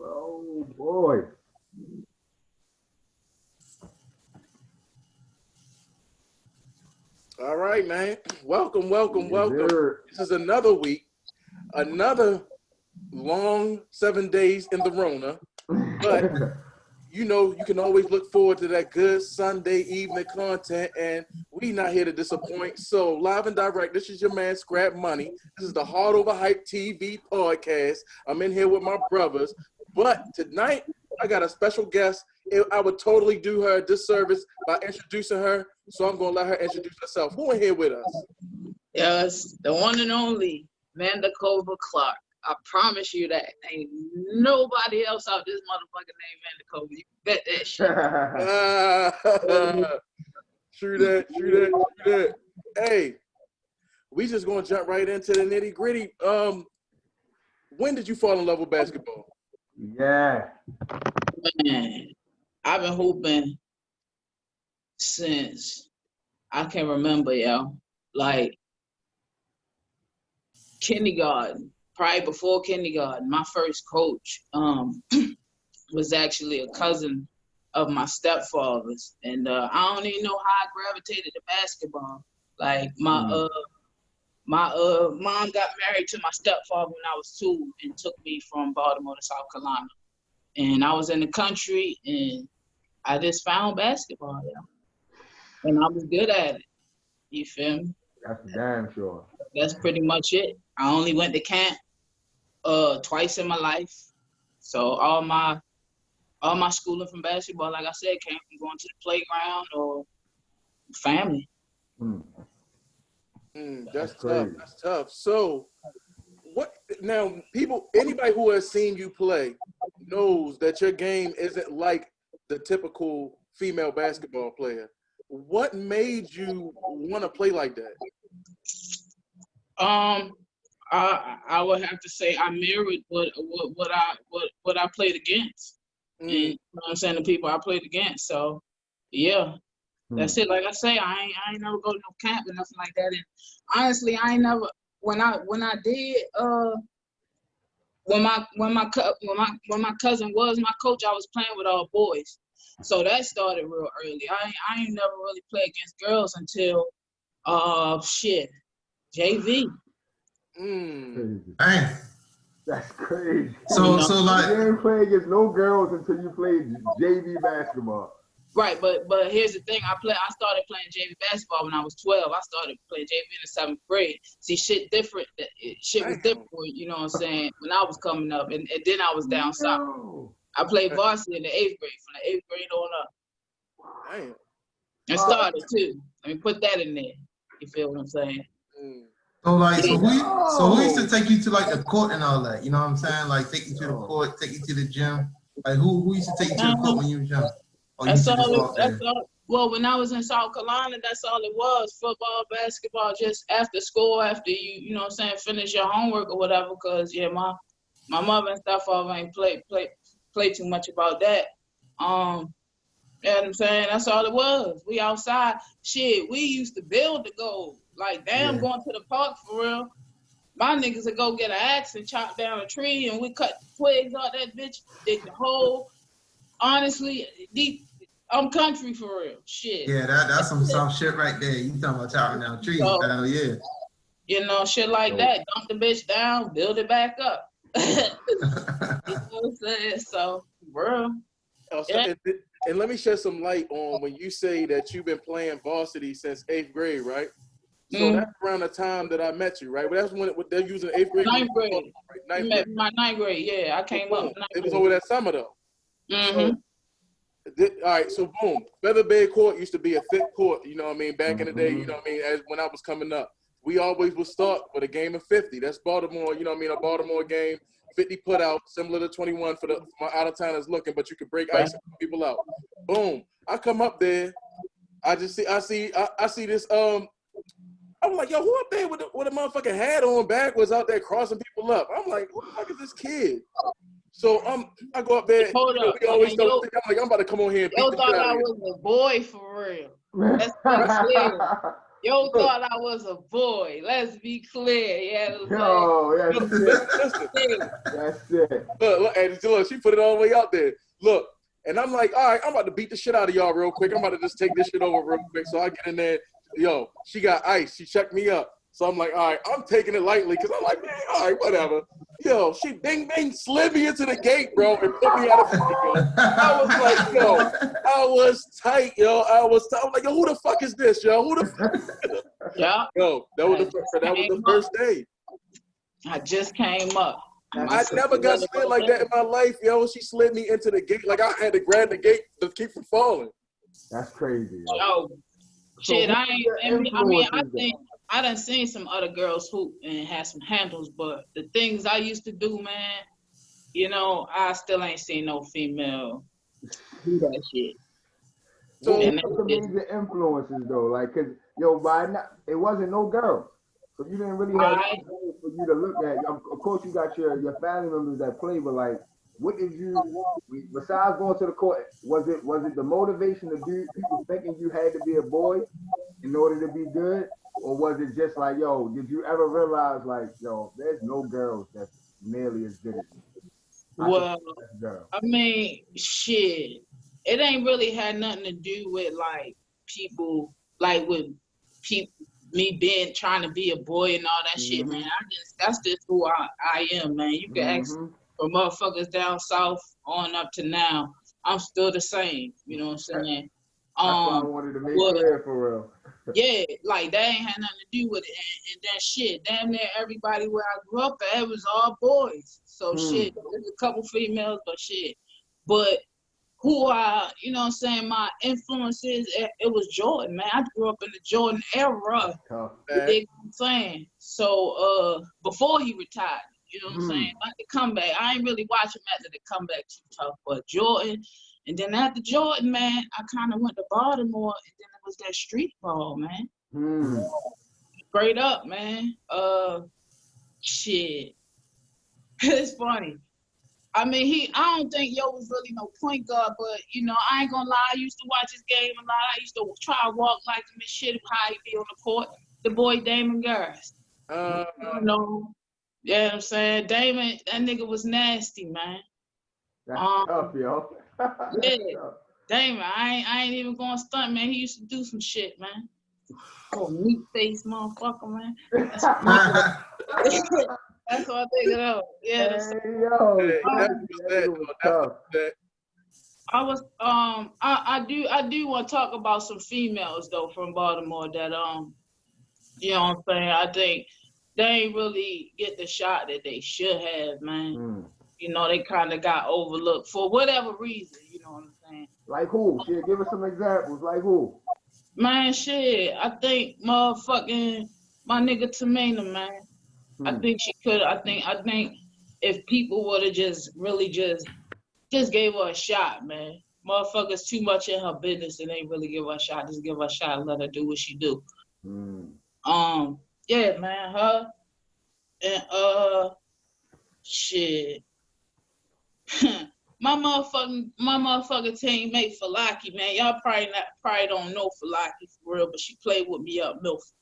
Oh boy. All right, man. Welcome. Yes, sir. This is another week, another long 7 days in the Rona. But you know, you can always look forward to that good Sunday evening content, and we not here to disappoint. So, live and direct, this is your man, Scrap Money. This is the Hard Over Hype TV podcast. I'm in here with my brothers. But tonight, I got a special guest. I would totally do her a disservice by introducing her, so I'm going to let her introduce herself. Who in here with us? Yes, the one and only Mandikova Clark. I promise you that ain't nobody else out this motherfucker named Mandikova. You bet that shit. True that. Hey, we just gonna jump right into the nitty gritty. When did you fall in love with basketball? Yeah. Man, I've been hooping since I can remember, yo. Like kindergarten. Probably before kindergarten, my first coach was actually a cousin of my stepfather's, and I don't even know how I gravitated to basketball. Like my mom got married to my stepfather when I was 2 and took me from Baltimore to South Carolina, and I was in the country and I just found basketball, and I was good at it. You feel me? That's damn sure. That's pretty much it. I only went to camp twice in my life. So all my schooling from basketball, like I said, came from going to the playground or family. That's tough. That's tough. So what now, anybody who has seen you play knows that your game isn't like the typical female basketball player. What made you want to play like that? I would have to say I mirrored what I played against. And, you know what I'm saying, the people I played against. So yeah, that's it. Like I say, I ain't never go to no camp or nothing like that. And honestly, I ain't never when my cousin was my coach, I was playing with all boys. So that started real early. I ain't never really played against girls until JV. Dang. That's crazy. So like you didn't play against no girls until you played JV basketball. Right, but here's the thing. I started playing JV basketball when I was 12. I started playing JV in the 7th grade. See, shit different. Shit was different, you know what I'm saying, when I was coming up, and then I was down south. I played varsity in the 8th grade, from the 8th grade on up. Damn. And started too. Let me put that in there. You feel what I'm saying? so who used to take you to like the court and all that? You know what I'm saying? Like take you to the court, take you to the gym. Like who used to take you to the court when you was young? That's all. Well, when I was in South Carolina, that's all it was. Football, basketball, just after school, after you know what I'm saying, finish your homework or whatever. Cause yeah, my mother and stuff ain't play too much about that. You know what I'm saying? That's all it was. We outside. Shit, we used to build the goal. Like, damn, going to the park for real. My niggas would go get an axe and chop down a tree, and we cut the twigs out that bitch, dig the hole. Honestly, I'm country for real. Shit. Yeah, that's some soft shit right there. You talking about chopping down trees? Hell yeah. You know, shit like that. Dump the bitch down, build it back up. You know what I'm saying? So, bro. And let me shed some light on when you say that you've been playing varsity since 8th grade, right? So that's around the time that I met you, right? But that's when they're using 8th grade. 9th grade. Right? My 9th grade, yeah. I came up. It was over that summer, though. So, all right, so boom. Featherbed Court used to be a thick court, you know what I mean, back in the day, you know what I mean, as when I was coming up. We always would start with a game of 50. That's Baltimore, you know what I mean, a Baltimore game, 50 put out, similar to 21 for my out-of-towners looking, but you could break ice and put people out. Boom. I come up there. I see this, I'm like, yo, who up there with a motherfucking hat on backwards out there crossing people up? I'm like, who the fuck is this kid? So I go up there. Hold up. We always I'm like, I'm about to come on here and beat the shit out of you. I was a boy for real. That's what I'm saying. Yo thought I was a boy. Let's be clear. Yeah, Yo, that's it. Listen, That's it. look, and look, she put it all the way out there. Look, and I'm like, all right, I'm about to beat the shit out of y'all real quick. I'm about to just take this shit over real quick. So I get in there. Yo, she got ice. She checked me up. So I'm like, all right, I'm taking it lightly because I'm like, man, all right, whatever. Yo, she bing slid me into the gate, bro, and put me out of yo. I was like, yo, I was tight, yo. I was like, yo, who the fuck is this, yo? Who the fuck? Yeah. Yo, that was the first day. I just came up. I never got slid like that in my life, yo. She slid me into the gate. Like I had to grab the gate to keep from falling. That's crazy. Yo. Yo, shit, So I think I done seen some other girls hoop and had some handles, but the things I used to do, man, you know, I still ain't seen no female do that shit. So what's the major influences though? Like, cause yo, by now, it wasn't no girl, so you didn't really have anything for you to look at. Of course, you got your family members that play, but like, what did you besides going to the court? Was it the motivation to do people thinking you had to be a boy in order to be good? Or was it just like, yo, did you ever realize, like, yo, there's no girls that's nearly as good as me? Well, I mean, shit, it ain't really had nothing to do with, like, people, like, with people, me trying to be a boy and all that shit, man. That's just who I am, man. You can ask for motherfuckers down south on up to now. I'm still the same, you know what I'm saying? That's why I wanted to make clear for real. Yeah, like that ain't had nothing to do with it. And that shit, damn near everybody where I grew up at, it was all boys. So shit, there's a couple females, but shit. But who you know what I'm saying, my influences, it was Jordan, man. I grew up in the Jordan era. You know what I'm saying? So before he retired, you know what I'm saying? Like the comeback. I ain't really watching after the comeback too tough, but Jordan. And then after Jordan, man, I kind of went to Baltimore, and then it was that street ball, man. Straight up, man. Shit. It's funny. I mean, I don't think Yo was really no point guard, but, you know, I ain't gonna lie. I used to watch his game a lot. I used to try to walk like him and shit, how he be on the court. The boy Damon Garris. You know, yeah, what I'm saying? Damon, that nigga was nasty, man. That's tough, yo. Yeah, Damon, I ain't even going to stunt, man. He used to do some shit, man. Oh, meat face motherfucker, man. That's what I think of. Yeah. I do want to talk about some females though from Baltimore that you know what I'm saying. I think they ain't really get the shot that they should have, man. You know, they kind of got overlooked for whatever reason, you know what I'm saying? Like who? Shit, give us some examples. Like who? Man, shit, I think motherfucking my nigga Tamina, man. I think she could. I think if people would have just really just gave her a shot, man. Motherfuckers too much in her business and they really give her a shot. Just give her a shot and let her do what she do. Yeah, man, her and shit. my motherfucking teammate Falaki, man. Y'all probably don't know Falaki for real, but she played with me up Milford.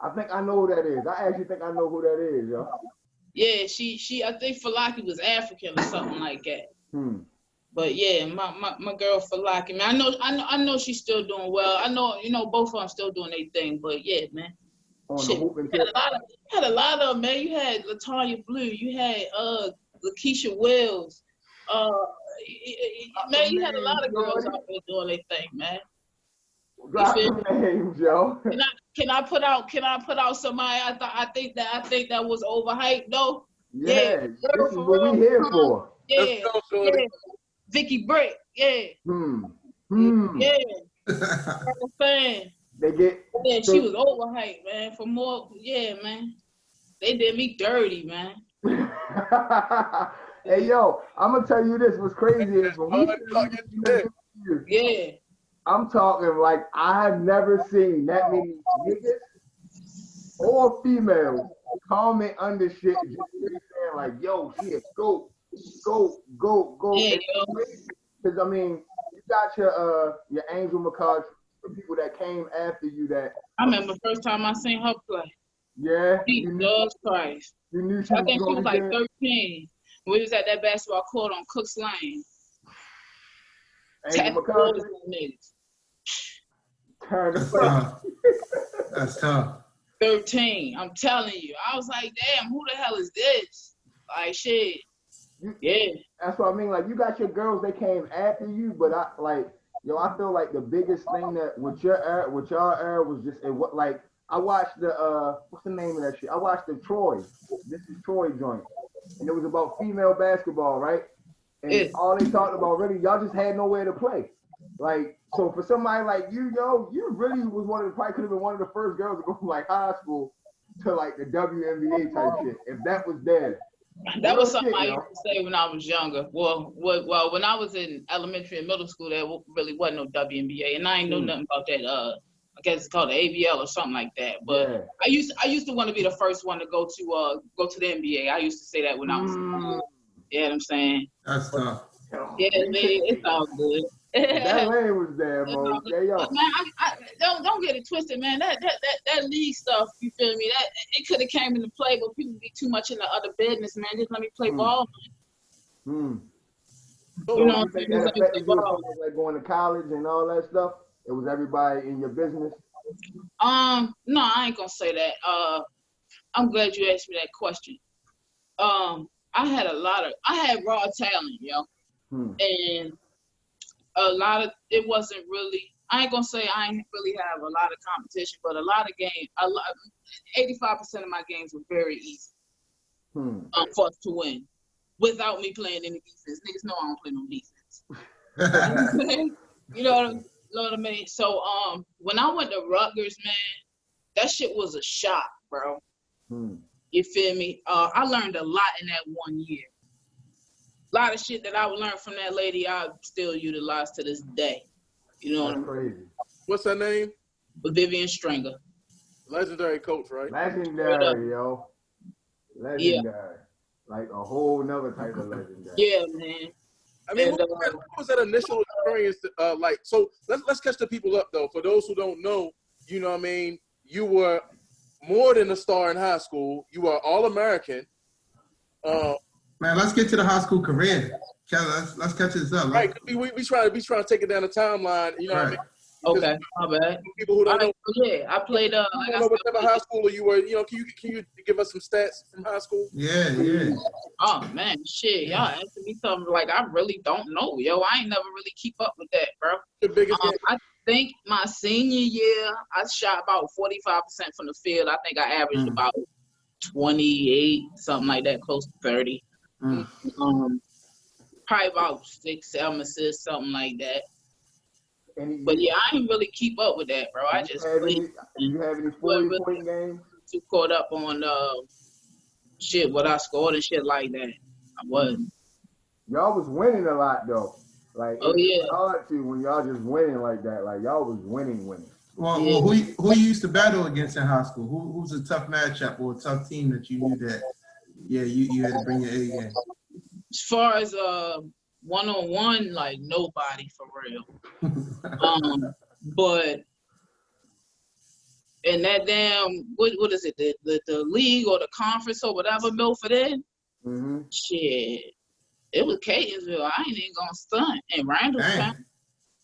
I think I know who that is. I actually think I know who that is, yo. Yeah, she I think Falaki was African or something like that. But yeah, my girl Falaki, man. I know she's still doing well. I know, you know, both of them still doing their thing, but yeah, man. Shit, had a lot of them, man. You had LaTanya Blue, you had Lakeisha Wells, man, you had a lot of girls out there doing their thing, man. Drop some names, yo. Can I put out somebody I think that was overhyped though? Yeah, this is what we here for. Yeah, Vicky Brick, yeah. Yeah. You know what I'm saying? She was overhyped, man. For more, yeah, man. They did me dirty, man. Hey, yo, I'm gonna tell you this. What's crazy is when I'm talking like I have never seen that many niggas or females comment under shit just saying like, yo, shit, go. Yeah, because I mean, you got your Angel McCarthy the people that came after you that. I remember the first time I seen her play. Yeah. Jesus Christ. You knew she I think she was like there? 13. We was at that basketball court on Cooks Lane. Angel McCarthy. That's tough. 13. I'm telling you. I was like, damn, who the hell is this? Like, shit. Yeah. That's what I mean. Like, you got your girls, they came after you, but I feel like the biggest thing that with y'all era was just like I watched the what's the name of that shit? I watched the Troy. This is Troy joint, and it was about female basketball, right? And all they talked about really, y'all just had nowhere to play. Like, so for somebody like you, you really was probably could have been one of the first girls to go from like high school to like the WNBA type shit. If that was there. That was something I used to say when I was younger. Well, when I was in elementary and middle school, there really wasn't no WNBA, and I ain't know nothing about that. I guess it's called the ABL or something like that. But I used to want to be the first one to go to the NBA. I used to say that when I was. You know what I'm saying? That's tough. Yeah, man, it's all good. That lane was there, Mo. Man, I don't get it twisted, man. That league stuff, you feel me? That it could have came into play, but people be too much in the other business, man. Just let me play ball. You know what I'm saying? Like going to college and all that stuff. It was everybody in your business. No, I ain't gonna say that. I'm glad you asked me that question. I had raw talent, yo, and a lot of it wasn't really. I ain't gonna say I ain't really have a lot of competition, but a lot of games, 85% of my games were very easy for us to win without me playing any defense. Niggas know I don't play no defense. You know what I mean? So when I went to Rutgers, man, that shit was a shock, bro. You feel me? I learned a lot in that 1 year. A lot of shit that I would learn from that lady, I still utilize to this day. You know what I mean? Crazy. What's her name? Vivian Stringer. Legendary coach, right? Legendary, yo. Legendary. Yeah. Like a whole nother type of legendary. Yeah, man. I mean, what was that initial experience like? So let's catch the people up, though. For those who don't know, you know what I mean? You were more than a star in high school. You were All-American. Man, let's get to the high school career. Let's catch this up. Right, we try to take it down the timeline. You know what I mean? Okay, my bad. People who don't know. Yeah, I played. Like I know what type of high school you were. You know, can you give us some stats from high school? Yeah. Oh man, shit, y'all asking me something like I really don't know, yo. I ain't never really keep up with that, bro. The biggest game. I think my senior year, I shot about 45% from the field. I think I averaged about 28, something like that, close to 30. Probably about 6-7 assists, something like that. But yeah, I didn't really keep up with that, bro. I just played. You have any 40-point games? Too caught up on shit, what I scored and shit like that. I wasn't. Y'all was winning a lot though. Like it's hard to when y'all just winning like that. Like y'all was winning. Well, who you used to battle against in high school? Who's a tough matchup or a tough team that you knew that? Yeah, you had to bring your A game. As far as one-on-one, like nobody for real. But in that damn what is it, the league or the conference or whatever Milford in? Shit, it was Catonsville. I ain't even gonna stunt. And Randallstown.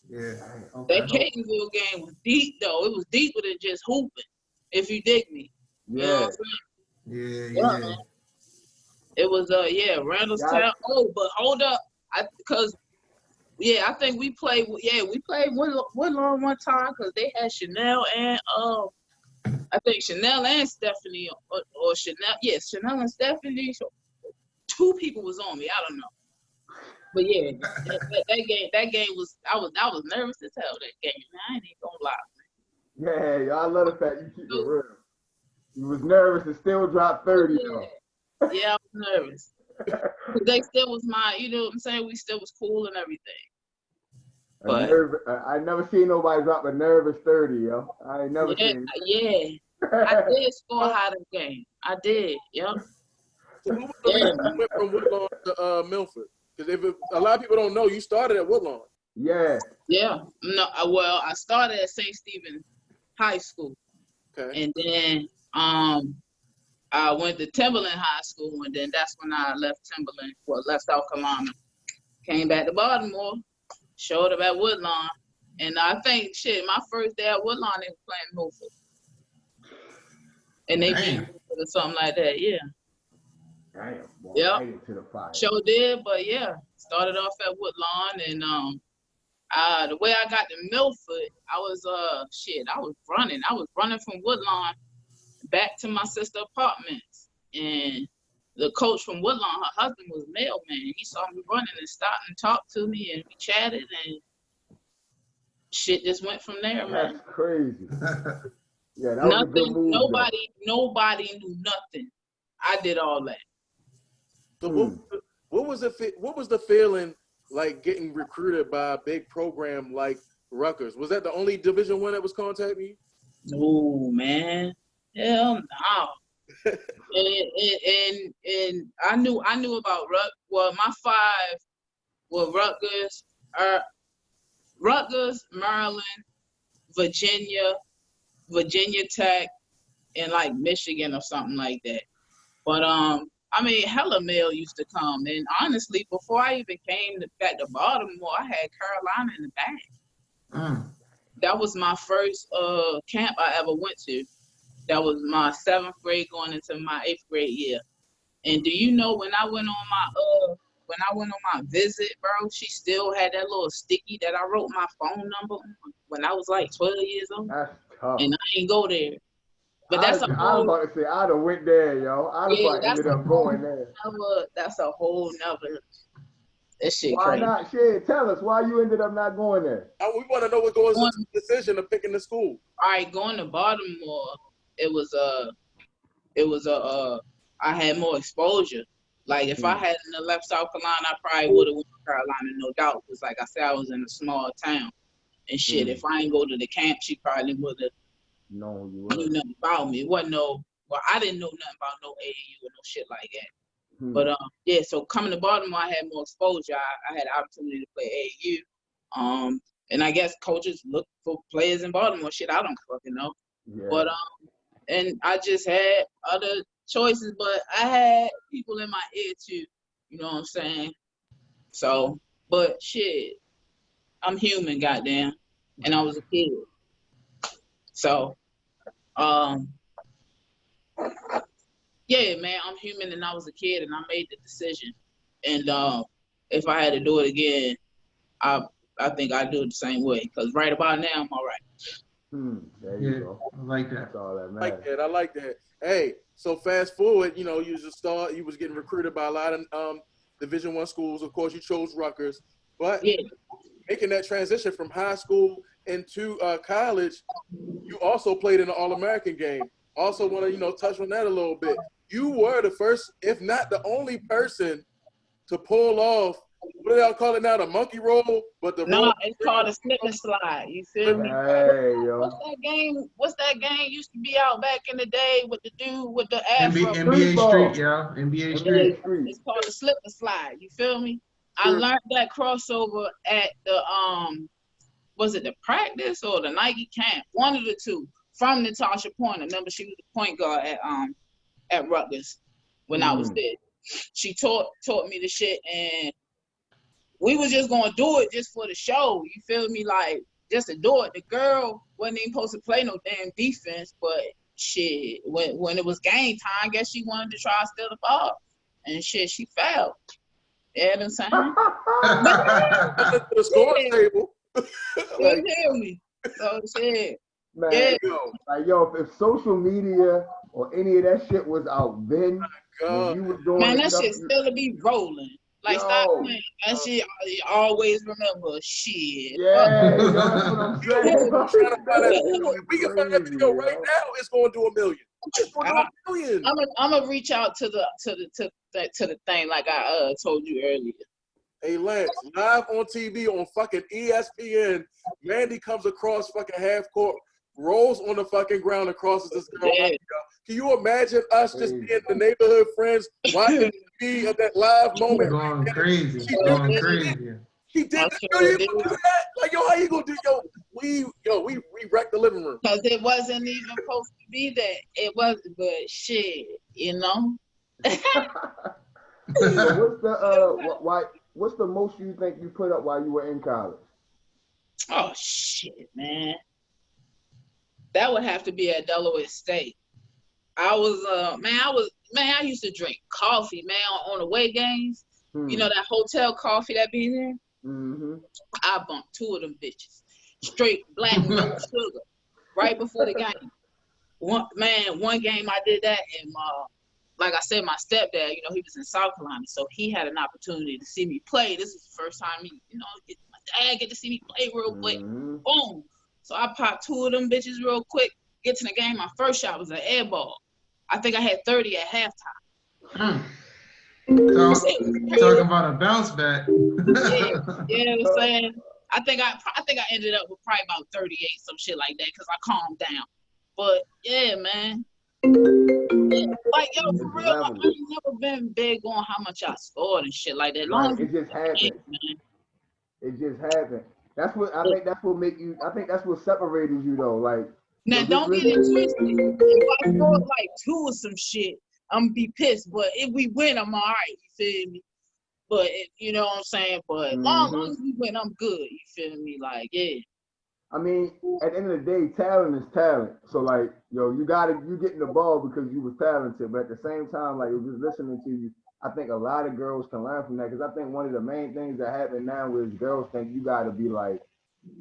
Yeah. Okay. That Catonsville game was deep though. It was deeper than just hooping. If you dig me. Yeah. You know what I'm saying? Yeah. Man. It was Randallstown. Oh, but hold up, I think we played Woodlawn one time because they had Chanel and I think Chanel and Stephanie or Chanel. Yes, Chanel and Stephanie. So 2 people was on me. I don't know. But yeah, that game was I was nervous as hell that game. I ain't even gonna lie. Yeah, I love the fact you keep it real. You was nervous and still dropped 30 though. Yeah, I was nervous. They still was you know what I'm saying? We still was cool and everything. But I never seen nobody drop a nervous 30, yo. I ain't never seen. Yeah. I did score high that game. I did, yo. So who was the reason you went from Woodlawn to Milford? Because a lot of people don't know, you started at Woodlawn. Yeah. Yeah. No. Well, I started at St. Stephen High School, and then I went to Timberland High School, and then that's when I left Timberland, left South Carolina, came back to Baltimore, showed up at Woodlawn, and I think my first day at Woodlawn they were playing Milford, and they beat Milford or something like that. Yeah. Damn, boy, Yep. right into the fire. Sure did, but yeah, started off at Woodlawn, and the way I got to Milford, I was running. I was running from Woodlawn back to my sister's apartments, and the coach from Woodlawn, her husband was a mailman. He saw me running and stopped and talked to me, and we chatted, and shit just went from there, man. That's crazy. Yeah, that was a good move. Nobody knew nothing. I did all that. So what was the feeling like getting recruited by a big program like Rutgers? Was that the only Division I that was contacting you? No, man. Hell no. and I knew about Rutgers. Well, my 5 were Rutgers, Maryland, Virginia Tech, and like Michigan or something like that. But I mean, hella mail used to come, and honestly, before I even came back to Baltimore, I had Carolina in the bag. That was my first camp I ever went to. That was my 7th grade going into my 8th grade year. And do you know when I went on my visit, bro, she still had that little sticky that I wrote my phone number on when I was like 12 years old. That's tough. And I ain't go there. But I was about to say, I'd have went there, yo. I'd have ended up going there. That's a whole nother. That shit why crazy. Not? Shit, tell us why you ended up not going there. We want to know what goes into the decision of picking the school. All right, going to Baltimore, I had more exposure. Like if I hadn't left South Carolina, I probably would have went to Carolina, no doubt. Because like I said, I was in a small town. And shit, if I ain't go to the camp, she probably would have knew nothing about me. It wasn't I didn't know nothing about no AAU or no shit like that. But yeah, so coming to Baltimore, I had more exposure. I had the opportunity to play AAU. And I guess coaches look for players in Baltimore. Shit, I don't fucking know. Yeah. But and I just had other choices, but I had people in my ear too. You know what I'm saying? So, but shit, I'm human, goddamn, and I was a kid. So, yeah, man, I'm human, and I was a kid, and I made the decision. And if I had to do it again, I think I'd do it the same way. Because right about now, I'm all right. There you go. I like that. That's all that matters. I like that. Hey, so fast forward, you was a star. You was getting recruited by a lot of Division I schools. Of course, you chose Rutgers. But making that transition from high school into college, you also played in the All-American game. Also want to, touch on that a little bit. You were the first, if not the only person to pull off, what do y'all call it now, the monkey roll? But it's called a slip and slide. You feel me? Hey, yo. What's that game used to be out back in the day with the dude with the afro? NBA Street, yeah. NBA Street. It's called a slip and slide. You feel me? I learned that crossover at the was it the practice or the Nike camp? One of the two. From Natasha Pointer. Remember, she was the point guard at Rutgers when I was there. She taught me the shit, and we was just gonna do it just for the show. You feel me? Like just to do it. The girl wasn't even supposed to play no damn defense, but shit, when it was game time, I guess she wanted to try to steal the ball, and shit, she fouled. You know what I'm saying? The scoring table. You hear me? So shit. Man, like if social media or any of that shit was out then, when you was doing that shit still to be rolling. Like stop playing. That shit always remember shit. Yeah, that's what I'm saying. If we can find that video right now, it's going to do $1 million. It's going to do $1 million. I'm gonna reach out to the thing like I told you earlier. Hey Lance, live on TV on fucking ESPN, Mandy comes across fucking half court, rolls on the fucking ground and crosses this girl. Yeah. Can you imagine us just being the neighborhood friends watching TV at that live moment? Going crazy. He did that. Yo, you do that? Like, yo, how you gonna do? We wrecked the living room. Because it wasn't even supposed to be that. It was, but shit, you know. So what's the most you think you put up while you were in college? Oh shit, man. That would have to be at Delaware State. I used to drink coffee, man, on away games. You know that hotel coffee that be there? Mm-hmm. I bumped 2 of them bitches. Straight black, no sugar. Right before the game. One game I did that, and like I said, my stepdad, you know, he was in South Carolina, so he had an opportunity to see me play. This was the first time my dad get to see me play real quick. Boom. So I popped 2 of them bitches real quick. Get to the game, my first shot was an air ball. I think I had 30 at halftime. Talking about a bounce back. yeah, I'm saying. I think I ended up with probably about 38, some shit like that, because I calmed down. But yeah, man. Yeah. Like, yo, for real, I've never been big on how much I scored and shit like that. Right. It just happened. It just happened. That's what I think. That's what make you. I think that's what separated you though. Like, now don't get it twisted. If I scored like 2 or some shit, I'm gonna be pissed. But if we win, I'm all right. You feel me? But you know what I'm saying. But long as we win, I'm good. You feel me? Like, yeah. I mean, at the end of the day, talent is talent. So like, yo, you getting the ball because you was talented. But at the same time, like, just listening to you, I think a lot of girls can learn from that, because I think one of the main things that happen now is girls think you got to be like,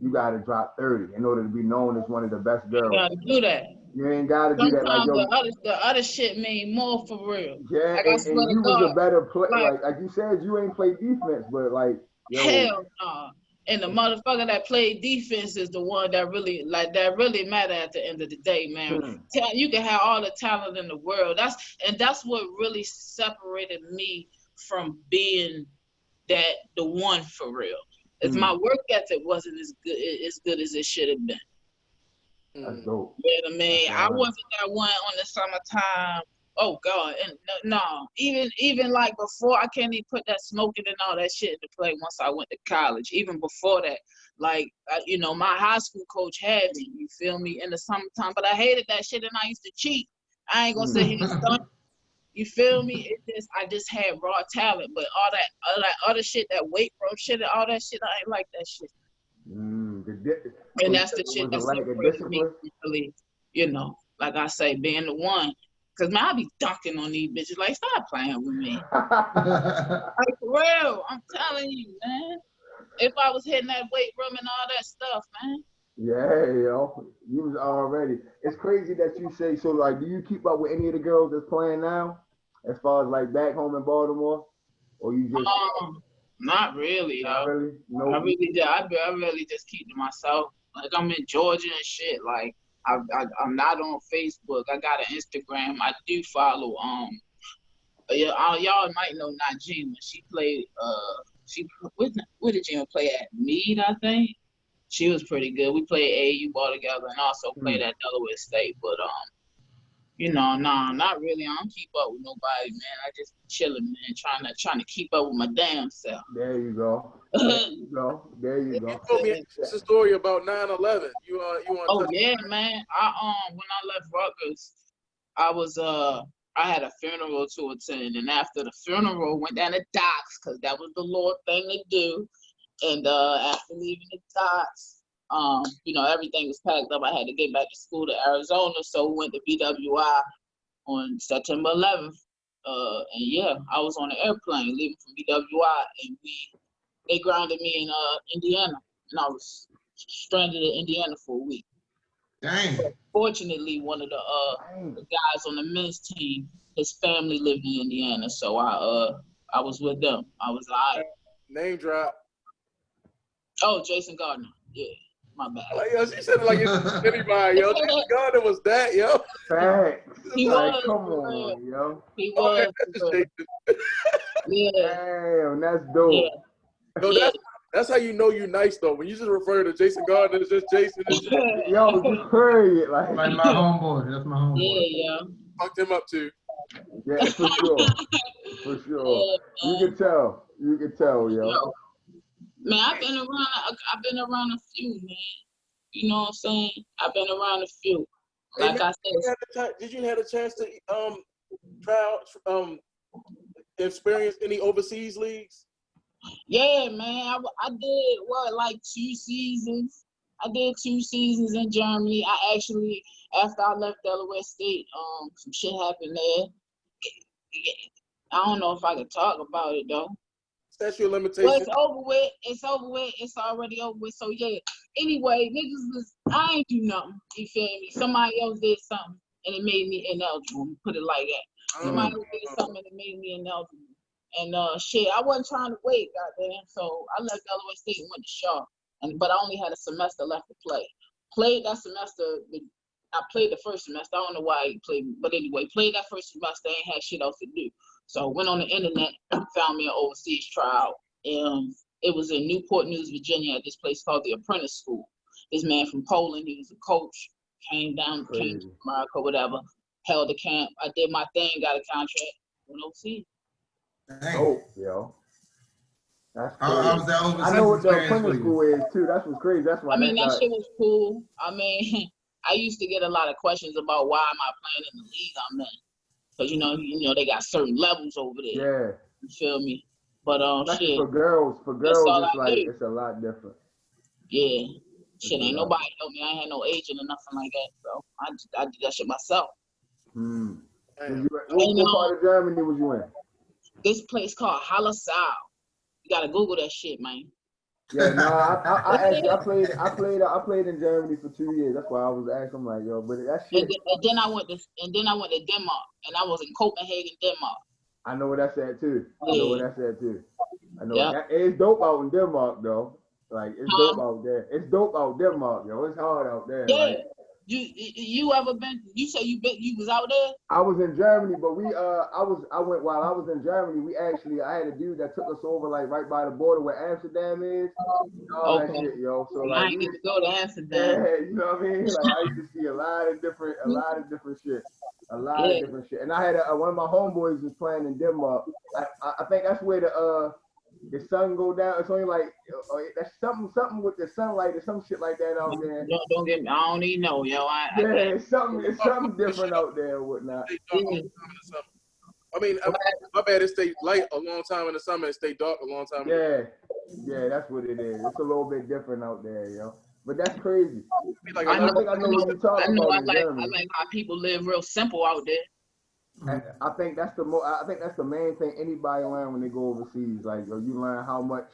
you got to drop 30 in order to be known as one of the best girls. You got to do that. You ain't got to do that. Like, yo, the other shit mean more for real. Yeah, like, and you was a better player. Like you said, you ain't play defense, but like, yo. Hell no. And the motherfucker that played defense is the one that really matter at the end of the day, man. You can have all the talent in the world. That's what really separated me from being the one for real. Is my work ethic wasn't as good as it should have been. That's dope. You know what I mean? I wasn't that one on the summertime. Oh God, and no, even like before, I can't even put that smoking and all that shit into play once I went to college. Even before that, like, you know, my high school coach had me, you feel me, in the summertime, but I hated that shit and I used to cheat. I ain't gonna say he stunt. You feel me? I just had raw talent, but all that other shit, that weight room shit and all that shit, I ain't like that shit. And that's the shit that's separated me, really, you know, like I say, being the one. Because, man, I be dunking on these bitches. Like, stop playing with me. Like, for real. I'm telling you, man. If I was hitting that weight room and all that stuff, man. Yeah, yo. You was already. It's crazy that you say, so, like, do you keep up with any of the girls that's playing now? As far as, like, back home in Baltimore? Or you just... Not really, Not yo. really? No. I really just keep to myself. Like, I'm in Georgia and shit. Like, I'm not on Facebook. I got an Instagram. I do follow y'all might know Najima. She played where did Gina play at? Meade, I think. She was pretty good. We played AAU ball together and also played at Delaware State. But you know, not really. I don't keep up with nobody, man. I just chilling, man, trying to keep up with my damn self. There you go. There you go. You told me it's a story about 9/11. You want? Oh yeah, man. When I left Rutgers, I had a funeral to attend, and after the funeral, went down to docks because that was the Lord thing to do. And after leaving the docks, you know, everything was packed up. I had to get back to school to Arizona, so went to BWI on September 11th. And yeah, I was on an airplane leaving from BWI, and they grounded me in Indiana, and I was stranded in Indiana for a week. Dang. But fortunately, one of the guys on the men's team, his family lived in Indiana, so I was with them. I was like, name drop. Oh, Jason Gardner. Yeah, my bad. Like, yo, she said it like it's anybody, yo. Jason Gardner was that, yo. Facts. He like, was. Come on, yo. He was. Yeah. Damn, that's dope. Yeah. Yo, that's how you know you nice though. When you just refer to Jason Gardner, it's just Jason. Yo, you heard it like my homeboy. That's my homeboy. Yeah. Fucked him up too. Yeah, for sure. For sure. You can tell, yo. Man, I've been around a few, man. You know what I'm saying? I've been around a few. Like man, I said, did you have a chance to try out, experience any overseas leagues? yeah, man. I did like 2 seasons. I did 2 seasons in Germany. I actually, after I left Delaware State, some shit happened there. I don't know if I could talk about it though. Statute of limitations. Well, it's over with. It's over with. It's already over with. So yeah. Anyway, I ain't do nothing. You feel me? Somebody else did something and it made me ineligible. Put it like that. Somebody else did something and it made me ineligible. And shit, I wasn't trying to wait, goddamn. So I left Delaware State and went to Shaw. But I only had a semester left to play. Played that semester. I played the first semester. I don't know why I played, but anyway, played that first semester. Ain't had shit else to do. So went on the internet, found me an overseas trial. It was in Newport News, Virginia, at this place called the Apprentice School. This man from Poland, he was a coach, came to America, whatever, held the camp. I did my thing, got a contract, went overseas. Oh, yo. That's crazy. How was that overseas? I know what the Apprentice School is too. That's what's crazy. That's why. I mean, that shit was cool. I mean, I used to get a lot of questions about why am I playing in the league I'm in. Because you know, they got certain levels over there. Yeah. You feel me? But shit. For girls, it's like it's a lot different. Yeah. Shit, ain't nobody help me. I ain't had no agent or nothing like that, bro. I did that shit myself. What part of Germany was you in? This place called Hallersau. You gotta Google that shit, man. Yeah, no, I played in Germany for 2 years. That's why I was asking, like, yo, but that shit. And then I went to Denmark, and I was in Copenhagen, Denmark. I know where that's at too. I know Yeah. it's dope out in Denmark though. Like it's dope out there. It's dope out Denmark, yo. It's hard out there. Yeah. Like, you ever been? You say you was out there? I was in Germany, but I went while I was in Germany. I had a dude that took us over like right by the border where Amsterdam is. All that shit, yo. So like, I ain't get to go to Amsterdam. Yeah, you know what I mean? Like I used to see a lot of different shit. Of different shit. And I had one of my homeboys was playing in Denmark. I think that's where the sun go down. It's only like that's something with the sunlight or some shit like that out there. Don't get me. I don't even know, yo. It's something different out there and whatnot. I mean, my bad. It stayed light a long time in the summer. It stayed dark a long time. Yeah, that's what it is. It's a little bit different out there, yo. But that's crazy. Like, I think I know what you're talking about. I like how people live real simple out there. I think that's the main thing anybody learn when they go overseas. Like, yo, you learn how much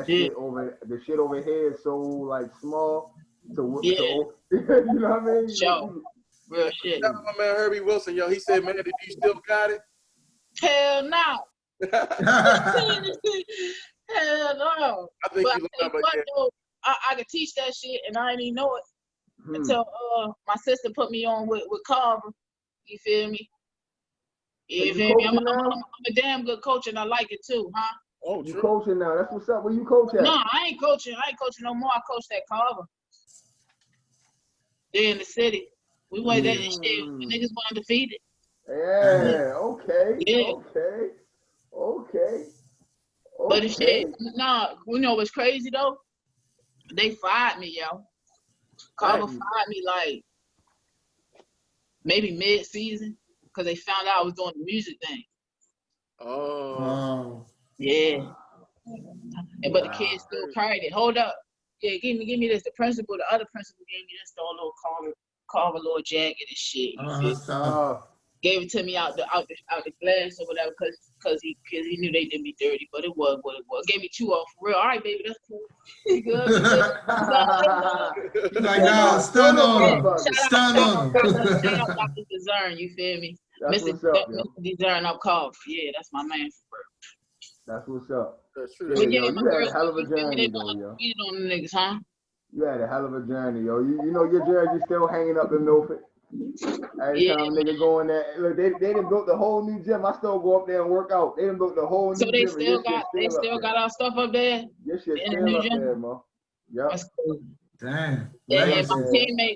shit over here is so like small you know what I mean? Sure. Real shit. Shout out my man Herbie Wilson, yo. He said, "Mandy, do you still got it?" Hell no. Hell no. I think I could teach that shit and I didn't even know it until my sister put me on with Carver. You feel me? You feel me? I'm a damn good coach and I like it too, huh? Oh, you coaching now? That's what's up. Where you coach at? No, I ain't coaching no more. I coached at Carver. They're in the city. We went there and shit. The niggas were undefeated. Yeah. Okay. Yeah. Okay. But the shit, nah, you know what's crazy though? They fired me, yo. Carver fired me like maybe mid-season because they found out I was doing the music thing. Oh. Yeah. But the kids still carried it. Hold up. Yeah, give me this. The other principal gave me this little Carver little jacket and shit. Gave it to me out the glass or whatever, cause he knew they did me dirty, but it was what it was. Gave me 2 off for real. All right, baby, that's cool. You good? Like, no, stun on him. Stun on him. Shout out Dr. Dezern, you feel me? Mr. Dezern up Carver. Yeah, that's my man for real. That's what's up. That's true. Yeah, yo, you had a hell of a journey, though, yo. You on the niggas, huh? You had a hell of a journey, yo. You know your jersey still hanging up in Milford. Every time nigga go in there, look, they done built the whole new gym. I still go up there and work out. They done built the whole new gym. So they still got our stuff up there? This shit still up there, man. Yep. That's cool. Damn. Yeah,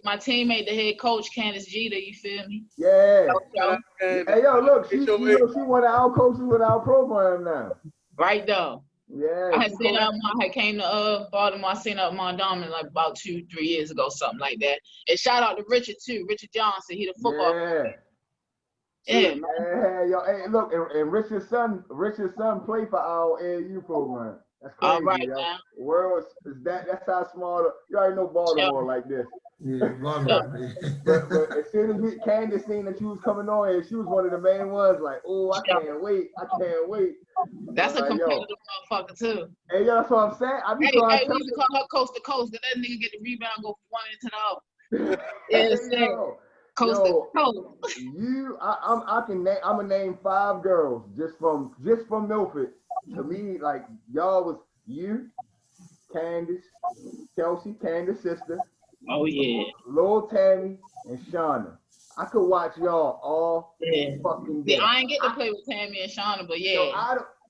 my teammate, the head coach, Candace Jeter, you feel me? Yeah. Hey, yo, look, she one of our coaches with our program now. Right though. Yeah. I had seen her when I had came to Baltimore. I seen her at Mondawmin like about 2-3 years ago, something like that. And shout out to Richard too, Richard Johnson. He the football. Yeah, man. Yeah, yo, hey, look, and Richard's son played for our AAU program. That's crazy, All right, yo. man. World is that's how small. You already know Baltimore like this. Yeah, Baltimore. but as soon as Candace seen that she was coming on here, she was one of the main ones. Like, oh, I can't wait. That's a like, competitive motherfucker too. Hey, yo, that's what I'm saying. I be trying to we used to call her coast to coast, because that nigga get the rebound, go from one into the other. Yes, sir. Coast to coast. I'm gonna name 5 girls just from Milford. To me, like y'all was you, Candace, Kelsey, Candace's sister. Oh yeah. Lil Tammy and Shauna. I could watch y'all all fucking day. See, I ain't get to play with Tammy and Shauna, but yeah. So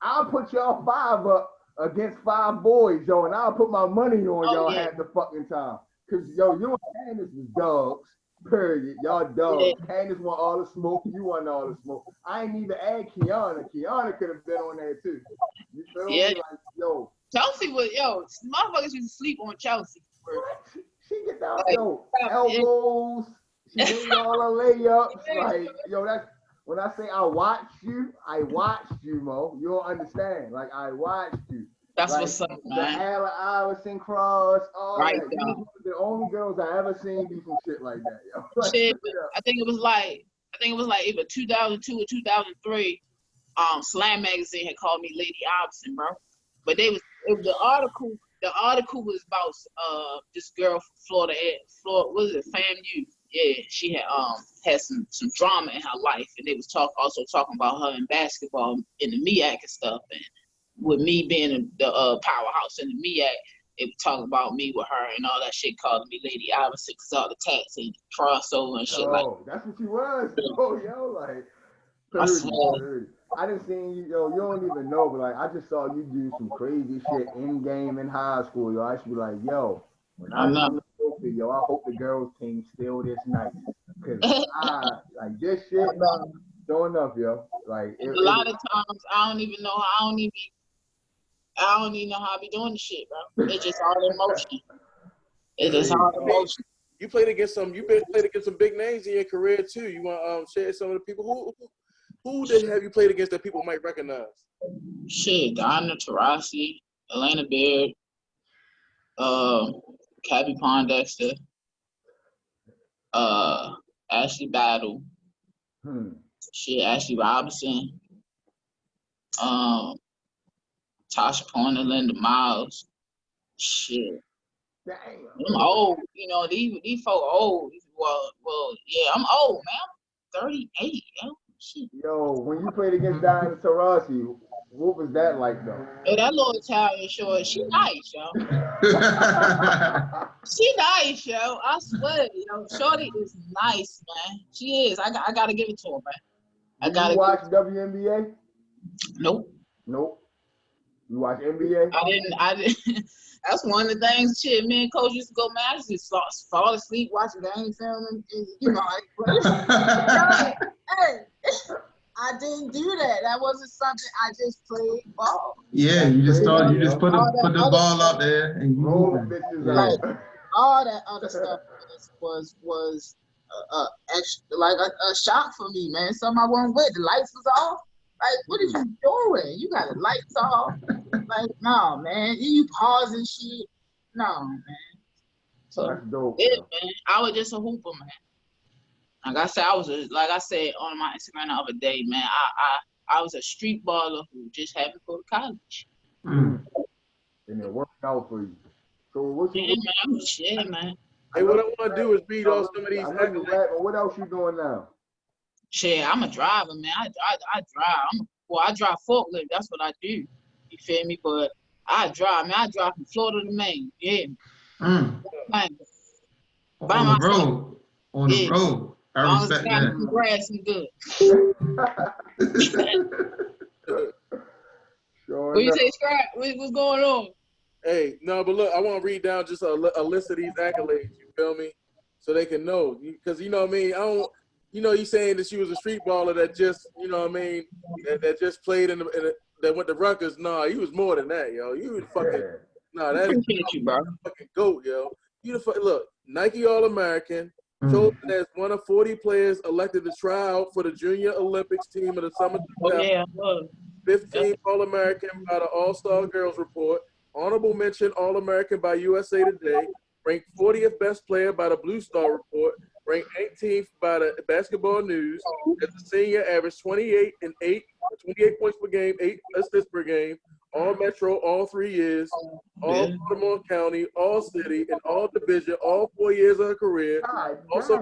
I'll put y'all 5 up against 5 boys, yo, and I'll put my money on y'all half the fucking time. Cause yo, you and Candace was dogs. Period. Y'all dogs. Yeah. Candace want all the smoke. You want all the smoke. I ain't even add Kiana. Kiana could have been on there too. You feel me? Like, yo. Chelsea was, motherfuckers used to sleep on Chelsea. She get down, elbows. She made all her layups. Like, yo, that's when I say I watched you, Mo. You don't understand. Like, I watched you. That's like, what's up, man. The Allen Iverson cross, all that. You the only girls I ever seen do some shit like that, yo. Like, shit, I think it was like either 2002 or 2003. Slam magazine had called me Lady Iverson, bro. But the article. The article was about this girl from Florida. What is it? FAMU. Yeah, she had some drama in her life, and they was also talking about her in basketball in the MEAC and stuff, and with me being the powerhouse in the MEAC, they were talking about me with her and all that shit, calling me Lady Iverson because all the tats and crossover and shit like. Oh, that's what you was. Oh, yo, like. I didn't see you, yo. You don't even know, but like I just saw you do some crazy shit in game in high school, yo. I should be like, yo, when I come to Sophie, yo, I hope the girls team steal this night, cause like this shit, don't enough, yo. Like a lot of times, I don't even know how I be doing the shit, bro. It's just all emotion. It's just all emotion. You played against some big names in your career too. You want to share some of the people who have you played against that people might recognize? Shit, Diana Taurasi, Elena Baird, Cappy Pondexter, Ashley Battle, shit, Ashley Robinson, Tasha Pointer, Linda Miles, shit. Damn. I'm old, these folk old. Well, yeah, I'm old, man. I'm 38, yo. Shit. Yo, when you played against Diana Taurasi, what was that like, though? Hey, that little Italian short, she nice, yo. She nice, yo. I swear, yo. Shorty is nice, man. She is. I gotta give it to her, man. You watch WNBA? Nope. You watch NBA? I didn't. That's one of the things, shit, me and Coach used to go, man, I just fall asleep watching game film and hey, I didn't do that. That wasn't something. I just played ball. Yeah, you just put the ball out there and you roll the bitches out. All that other stuff was extra, like a shock for me, man. Something I wasn't with. The lights was off. Like, what are you doing? You got the lights off. Like, no, man. You pausing shit. No, man. So, that's dope. Yeah, man. I was just a hooper, man. Like I said, I said on my Instagram the other day, man. I was a street baller who just happened to go to college. And it worked out for you. So what's man. Hey, what I want to do is read off some of these accolades. What else you doing now? Shit, I'm a driver, man. I drive. I drive forklift. That's what I do. You feel me? But I drive, man. I drive from Florida to Maine. Yeah. On the road. On the road. I respect that. Some grass and good. Sure what you say, Scrap? What's going on? Hey, no, but look, I want to read down just a list of these accolades. You feel me? So they can know, because you know what I mean. I don't. You saying that she was a street baller that just, you know what I mean, that just played in that went to Rutgers. Nah, you was more than that, yo. You was fucking nah. That Appreciate you, bro. Fucking goat, yo. You the look Nike All-American, chosen as one of 40 players elected to try out for the Junior Olympics team of the summer. Oh yeah, 15 All-American by the All-Star Girls Report. Honorable mention All-American by USA Today. Ranked 40th best player by the Blue Star Report. Ranked 18th by the Basketball News. As a senior, averaged 28 points per game, 8 assists per game. All Metro, all 3 years. All Baltimore County, all city, and all division, all 4 years of her career. Also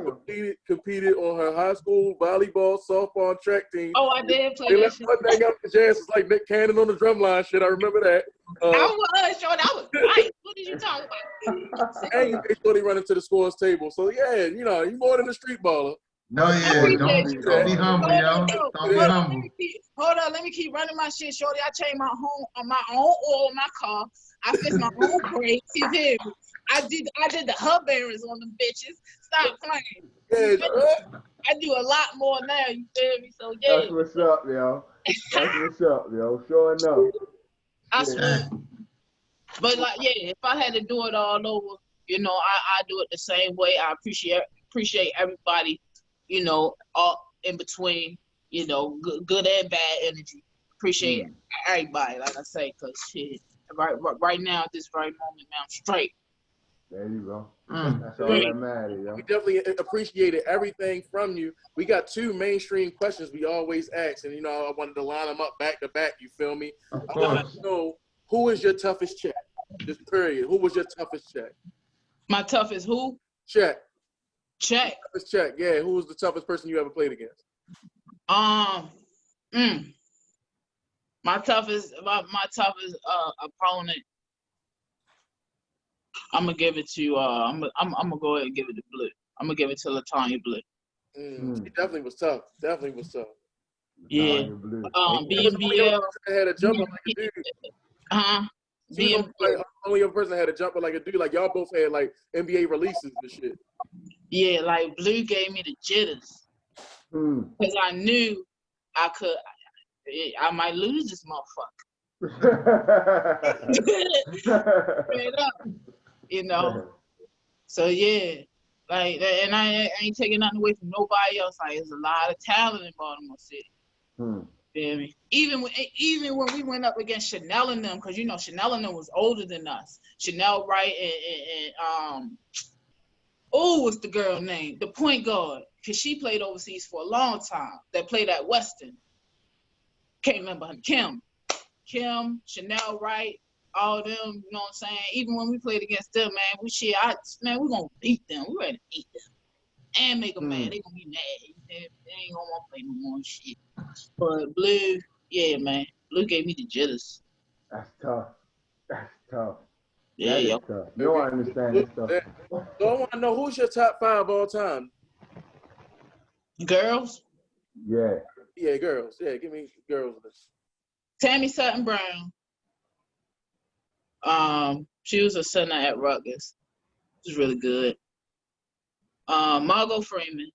competed on her high school volleyball, softball, and track team. Oh, I did play they that shit. They got the chances like Nick Cannon on the drumline shit. I remember that. I was short. I was right. What did you talk about? And they thought he run into the scores table. So yeah, you know, you more than a street baller. No, yeah, don't be humble, yo. Don't be humble. Hold on, let me keep running my shit, shorty. I changed my own oil in my car. I fixed my own brakes. You hear me? I did the hub bearings on them bitches. Stop playing. Yeah, I do a lot more now. You feel me? So yeah. That's what's up, yo. That's what's up, yo. Sure enough. I swear. But like, yeah, if I had to do it all over, you know, I do it the same way. I appreciate everybody, you know, all in between, you know, good and bad energy. Appreciate everybody, like I say, because shit, right now at this very moment, man, I'm straight. There you go. That's all that matters, yo. We definitely appreciated everything from you. We got 2 mainstream questions we always ask, and you know, I wanted to line them up back to back. You feel me? Of I want to know, who is your toughest check? Just period. Who was your toughest check? My toughest who? Check. Toughest check. Yeah. Who was the toughest person you ever played against? My toughest opponent. I'm gonna give it to I'm gonna go ahead and give it to Blue. I'm gonna give it to LaTanya Blue. He definitely was tough. Yeah. BNBL had a jumper like a dude. Only your person had a jumper like a dude. Like y'all both had like NBA releases and shit. Yeah, like Blue gave me the jitters because I knew I might lose this motherfucker. Straight up, you know. So yeah, like, and I ain't taking nothing away from nobody else. Like, there's a lot of talent in Baltimore City. Feel me? Even when we went up against Chanel and them, because you know Chanel and them was older than us. Chanel Wright and what's the girl name? The point guard, because she played overseas for a long time. That played at Western. Can't remember her. Kim, Chanel Wright, all them. You know what I'm saying? Even when we played against them, man, we gonna beat them. We ready to beat them and make them mad. They gonna be mad. They ain't gonna want to play no more shit. But Blue, yeah, man. Blue gave me the jitters. That's tough. Yeah, yo. Tough. You don't understand this stuff. So I want to know, who's your top 5 all time? Girls? Yeah. Yeah, girls. Yeah, give me girls list. Tammy Sutton Brown. She was a center at Rutgers. She was really good. Margot Freeman.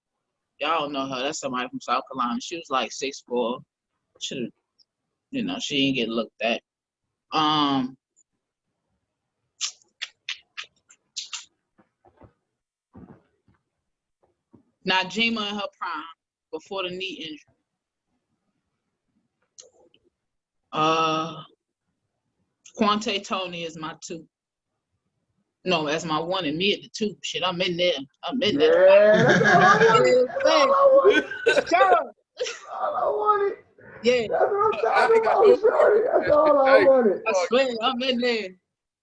Y'all know her. That's somebody from South Carolina. She was like 6'4". She didn't get looked at. Najima in her prime before the knee injury. Quante Tony is my 2. No, that's my 1 and me at the 2. Shit, I'm in there. Yeah, that's all I wanted. Yeah. That's what I'm talking about, shorty. That's all I wanted. I swear, I'm in there.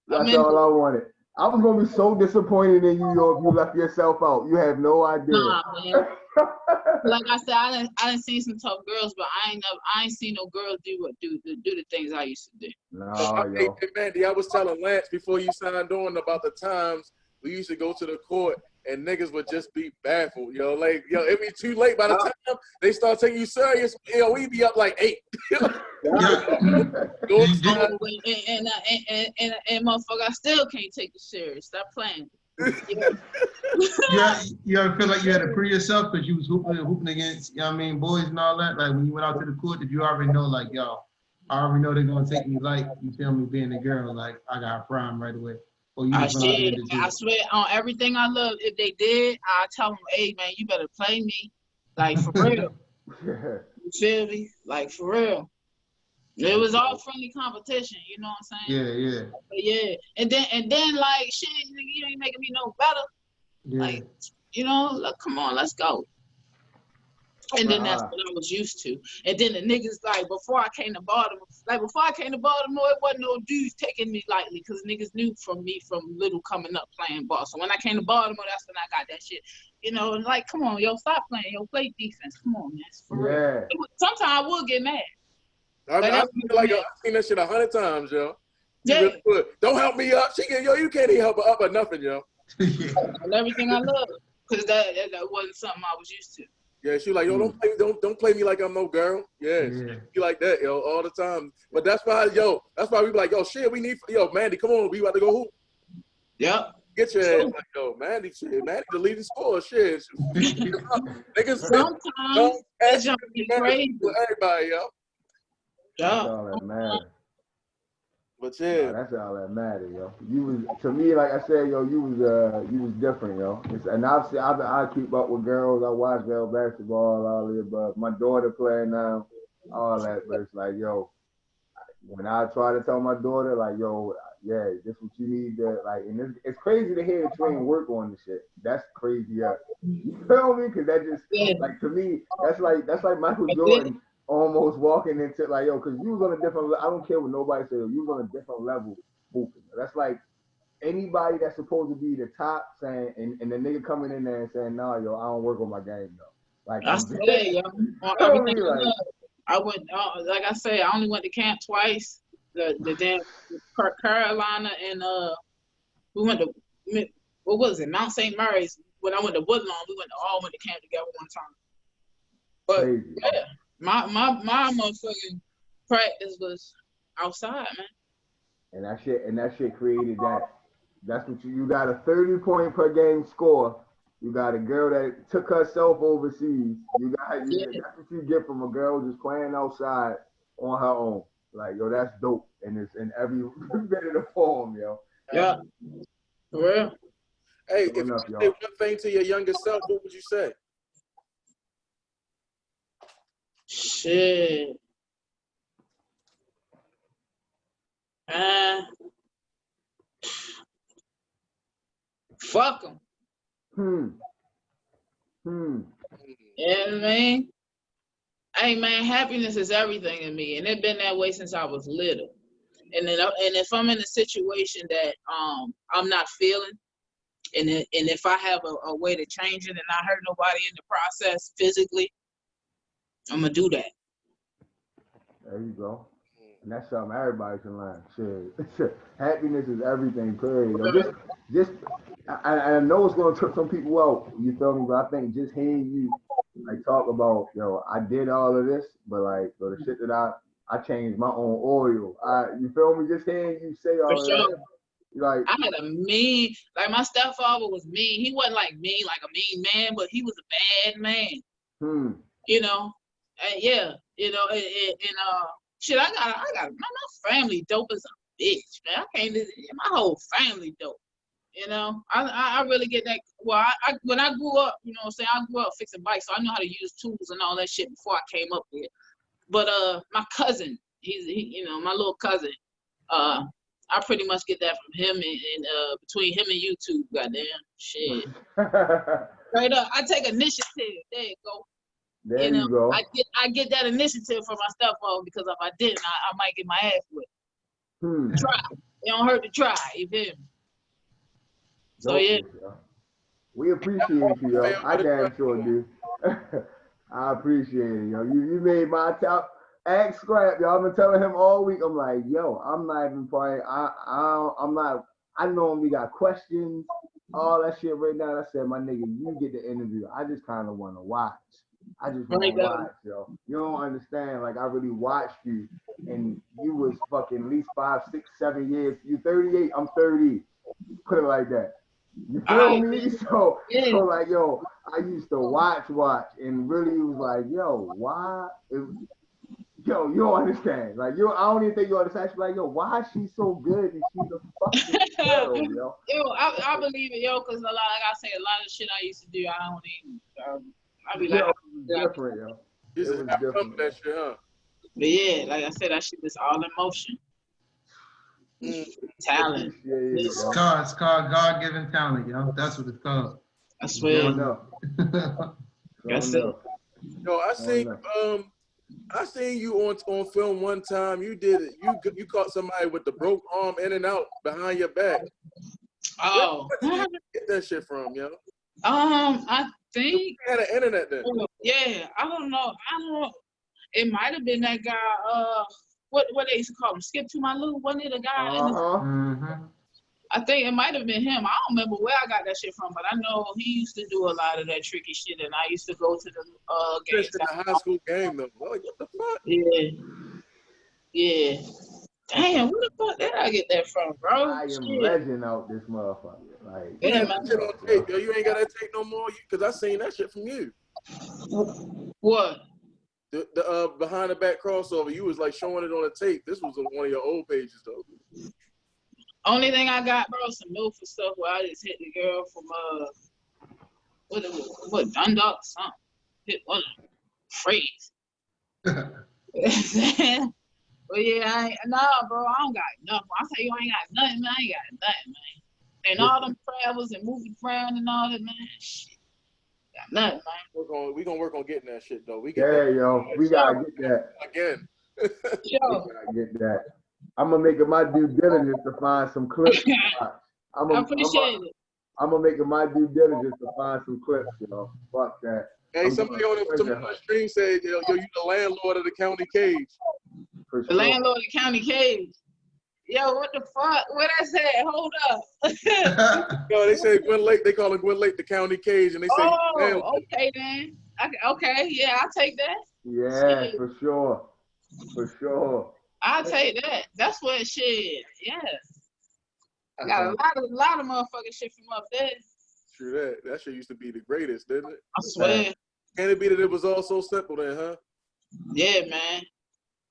That's all I wanted. I was gonna be so disappointed in you, yo, if you left yourself out. You have no idea. Nah, man. Like I said, I didn't see some tough girls, but I ain't seen no girls do the things I used to do. Nah, yo. Hey, Mandy, I was telling Lance before you signed on about the times we used to go to the court and niggas would just be baffled, yo. Like, yo, it'd be too late by the time they start taking you serious. Yo, we'd be up like 8. And motherfucker, I still can't take it serious. Stop playing. You ever feel like you had to prove yourself because you was hooping against, you know what I mean, boys and all that? Like when you went out to the court, did you already know, like, yo, I already know they're gonna take me like, you feel me, being a girl, like I got a prime right away. Or you just I swear on everything I love, if they did, I tell them, hey man, you better play me. Like for real. You feel me? Like for real. It was all friendly competition, you know what I'm saying? Yeah, yeah. But yeah. And then like shit, you ain't making me no better. Yeah. Like, you know, look, come on, let's go. And then that's what I was used to. And then the niggas, like, before I came to Baltimore, it wasn't no dudes taking me lightly because niggas knew from me from little coming up playing ball. So when I came to Baltimore, that's when I got that shit. You know, and like, come on, yo, stop playing. Yo, play defense. Come on, man. For real. Sometimes I would get mad. I've seen that shit 100 times, yo. Yeah. Really good. Don't help me up. You can't even help her up or nothing, yo. And everything I love. Because that wasn't something I was used to. Yeah, she like, yo, don't play me like I'm no girl. Yeah, she like that, yo, all the time. But that's why we be like, yo, shit, we need, Mandy, come on, we about to go hoop. Yep. Get your ass, like, yo, Mandy, the leading scorer, shit. Niggas sometimes it's gonna be crazy with everybody, yo. That's all that matters. But yeah, that's all that matters, yo. You was, to me, like I said, yo, you was different, yo. And I keep up with girls. I watch girl basketball, all of it. But my daughter playing now, all that. But it's like, yo, when I try to tell my daughter, like, yo, yeah, this what you need to, like, and it's crazy to hear that you ain't work on the shit. That's crazy, yeah. You feel me? Because that just, like, to me, that's like Michael Jordan almost walking into, like, yo, because you was on a different, I don't care what nobody says, you was on a different level hooping. That's like anybody that's supposed to be the top saying, and the nigga coming in there and saying, nah, yo, I don't work on my game, though. Like, I say, yo, on everything I went, like I say, I only went to camp twice. The damn Carolina and we went to, what was it, Mount St. Mary's. When I went to Woodlawn, we all went to camp together one time. But crazy. Yeah, my motherfucking practice was outside, man. And that shit created that. That's what you got a 30-point per game score. You got a girl that took herself overseas. That's what you get from a girl just playing outside on her own. Like, yo, that's dope. And it's in every bit of the form, yo. Yeah. For real. Hey, if you say one thing to your younger self, what would you say? Shit. Fuck them. You know what I mean? Hey man, happiness is everything in me, and it's been that way since I was little. And then, and if I'm in a situation that I'm not feeling, and if I have a way to change it, and not hurt nobody in the process physically, I'm gonna do that. There you go. And that's something everybody can learn. Shit. Happiness is everything, period. I know it's gonna trip some people out, you feel me? But I think just hearing you like talk about, yo, I did all of this, but like, so the shit that I changed my own oil. You feel me? Just hearing you say all of that. Like, I had a mean, like my stepfather was mean. He wasn't like mean, like a mean man, but he was a bad man. You know, and yeah, you know, and shit, I got my family dope as a bitch, man. I can't, my whole family dope. You know, I really get that. Well, when I grew up, you know what I'm saying, I grew up fixing bikes, so I know how to use tools and all that shit before I came up here. But my cousin, he you know, my little cousin, I pretty much get that from him and between him and YouTube, goddamn shit. Right up, I take initiative. There you go. There you go. I get that initiative for my stepfather, because if I didn't, I might get my ass whipped. Try. It don't hurt to try. You feel me? So yeah. We appreciate you, yo. I damn sure do. I appreciate it, yo. You made my top. Ask Scrap, yo. I've been telling him all week. I'm like, yo, I'm not even playing. I'm not. I normally got questions, all that shit right now. I said, my nigga, you get the interview. I just kind of want to watch. I just want to watch, yo. You don't understand. Like, I really watched you, and you was fucking at least 5, 6, 7 years. You 38. I'm 30. Put it like that. You feel me? So like, yo, I used to watch, and really was like, yo, why? Yo, you don't understand. Like, I don't even think you understand. She's like, yo, why is she so good and she's a fucking girl, yo? Yo, I believe it, yo, because like I say, a lot of shit I used to do, I don't even. I be like, yo, it was different, yo. This is have fun with that shit, huh? But yeah, like I said, that shit is all in motion. Talent. It's called God-given talent, yo. That's what it's called. I swear. That's it. Yo, I seen you on film one time. You did it. You caught somebody with the broke arm in and out behind your back. Oh, where did you get that shit from, yo? I think you had an internet then. Yeah, I don't know. It might have been that guy. What they used to call him? Skip to my Lou. Wasn't it a guy? I think it might have been him. I don't remember where I got that shit from, but I know he used to do a lot of that tricky shit, and I used to go to the games. Just in the high school game though. Like, what the fuck? Yeah. Damn, where the fuck did I get that from, bro? I am legend out this motherfucker. Like, yeah, man. Shit on tape, yo. You ain't got that tape no more, because I seen that shit from you. What? The behind the back crossover. You was like showing it on the tape. This was on one of your old pages though. Only thing I got, bro, some Milford stuff where I just hit the girl from what Dundalk something. Hit one of them. Phrase. But yeah, bro, I don't got nothing. I tell you, I ain't got nothing, man. I ain't got nothing, man. And all them travels and moving around and all that, man. Shit. Got nothing, man. We gonna work on getting that shit though. We gotta get that again. We gotta get that. I'm gonna make it my due diligence to find some clips. I appreciate it. I'm gonna make it my due diligence to find some clips, you know. Fuck that. Hey, somebody on the stream said, yo, you the landlord of the county cage. The landlord of the county cage. Yo, what the fuck? What I said? Hold up. No, they say Gwen Lake. They call it Gwen Lake the county cage, and they say. Oh, okay then. Okay, yeah, I'll take that. Yeah, shit. For sure. I'll take that. That's what shit. Yeah. I got a lot of motherfucking shit from up there. True that. That shit used to be the greatest, didn't it? I swear. Can it be that it was all so simple then, huh? Yeah, man.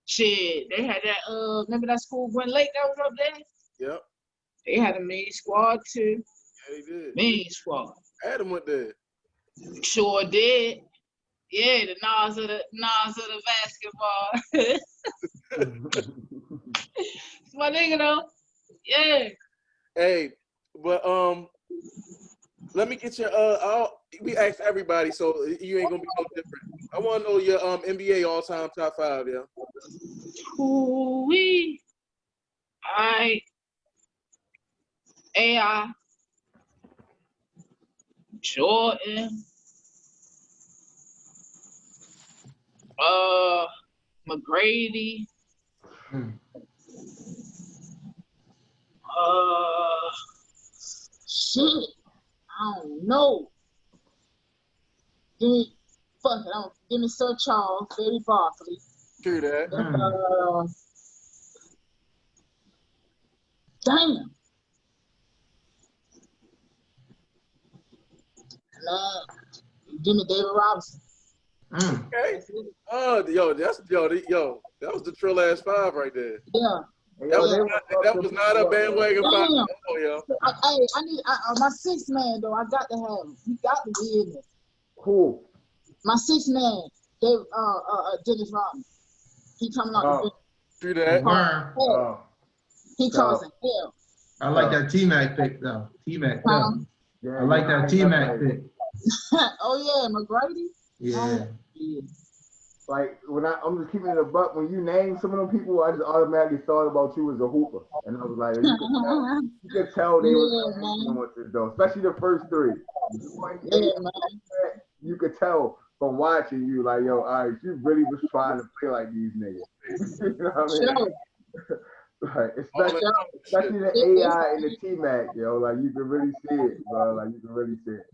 Shit, they had that. Remember that school Gwen Lake that was up there? Yep. They had a mean squad too. Yeah, they did. Mean squad. Adam went there. Sure did. Yeah, the Nas of the basketball. My nigga though. Yeah. Hey, but let me get your we asked everybody, so you ain't gonna be no different. I wanna know your NBA all-time top 5, yeah. Ooh-wee. Alright. AI. Jordan. McGrady. Shit. I don't know. Give me Sir Charles, Betty Barkley. True that. Damn. Give me David Robinson. Okay. That was the trill ass 5 right there. Yeah. That was not a bandwagon 5. Oh, yo. I need my 6th man though. I got to have him. He got to be in there. Cool. My 6th man, Dennis Rodman. He coming out the bench. True that. He causing hell. I like that T-Mac pick though. T-Mac. Yeah, I like that T-Mac pick. Oh yeah, McGrady. Yeah. Like when I'm just keeping it a buck. When you name some of them people, I just automatically thought about you as a hooper, and I was like, you could tell they were influences though, especially the first 3. You could tell from watching you, like, yo, all right, you really was trying to play like these niggas. You know what I mean? Like, especially the AI and the T-Mac, yo, like you can really see it, bro. Like you can really see it.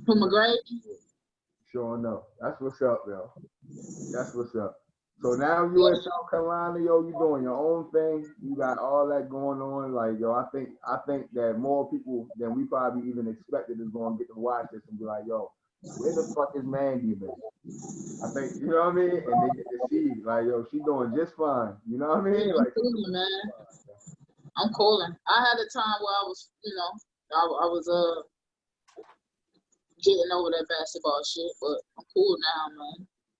From McGrady. Sure enough. That's what's up, yo. That's what's up. So now you in South Carolina, yo, you doing your own thing. You got all that going on. Like, yo, I think that more people than we probably even expected is gonna get to watch this and be like, yo, where the fuck is Mandy, man? I think, you know what I mean? And they get to see, like, yo, she doing just fine. You know what I mean? Yeah, Like, I'm cooling, man. I'm cooling. I had a time where I was, you know, I was getting over that basketball shit, but I'm cool now,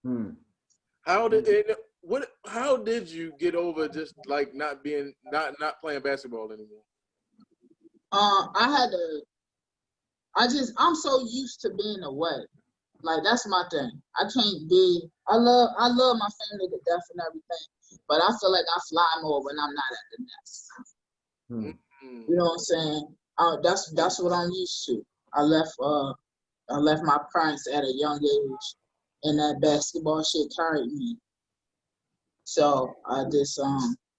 man. How did you get over just like not playing basketball anymore? I'm so used to being away. Like, that's my thing. I can't be. I love my family to death and everything, but I feel like I fly more when I'm not at the nest. You know what I'm saying? That's what I'm used to. I left my parents at a young age, and that basketball shit carried me. So I just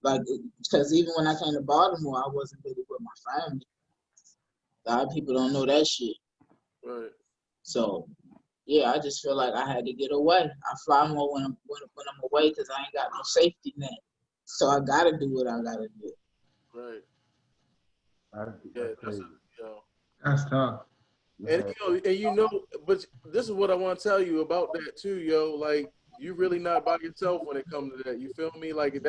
like, because even when I came to Baltimore, I wasn't really with my family. A lot of people don't know that shit. Right. So yeah, I just feel like I had to get away. I fly more when I'm away because I ain't got no safety net. So I gotta do what I gotta do. Right. That's tough. And you know, but this is what I want to tell you about that too, yo. Like, you really not by yourself when it comes to that. You feel me? Like it's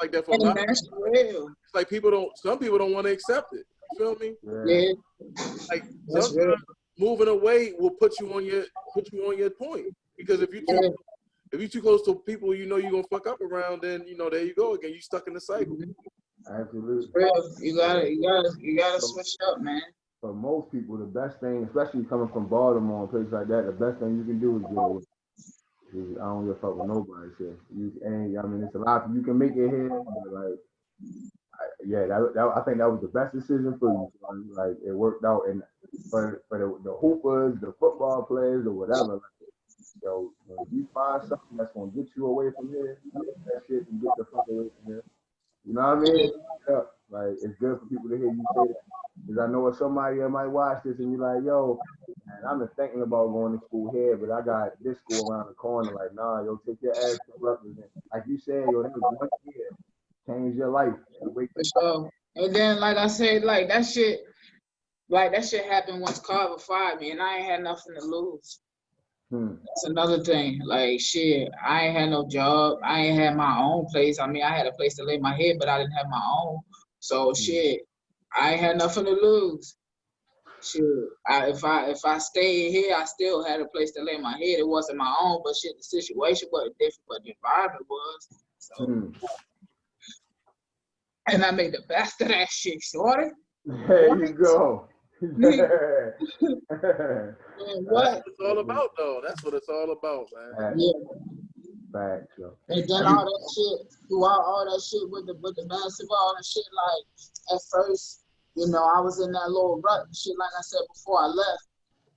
like that for a lot of people. It's like some people don't want to accept it. You feel me? Yeah. Like, sometimes moving away will put you on your point. Because if you're too close to people you know you're gonna fuck up around, then you know there you go again. You stuck in the cycle. Absolutely. You gotta switch up, man. For most people, the best thing, especially coming from Baltimore and places like that, the best thing you can do is get away. I don't give a fuck with nobody shit. I mean, it's a lot. You can make it here, but like, I think that was the best decision for you. Like, it worked out, and for the hoopers, the football players, or whatever. Like, yo, if you find something that's gonna get you away from here, get that shit and get the fuck away from here. You know what I mean? Yeah. Like, it's good for people to hear you say that. Because I know if somebody that might watch this and you're like, yo, man, I've been thinking about going to school here, but I got this school around the corner. Like, nah, yo, take your ass to represent. Like you said, yo, that was 1 year. Change your life. For sure. And then, like I said, like that shit happened once Carver fired me, and I ain't had nothing to lose. That's another thing. Like, shit, I ain't had no job. I ain't had my own place. I mean, I had a place to lay my head, but I didn't have my own. So, shit, I ain't had nothing to lose. Shit, if I stayed here, I still had a place to lay my head. It wasn't my own, but shit, the situation wasn't different, but the environment was. So, and I made the best of that shit, shorty. There you go. What? That's what it's all about, though. That's what it's all about, man. Yeah. Facts, yo. And then all that shit, throughout all that shit with the basketball and shit, like, at first, you know, I was in that little rut and shit, like I said before I left.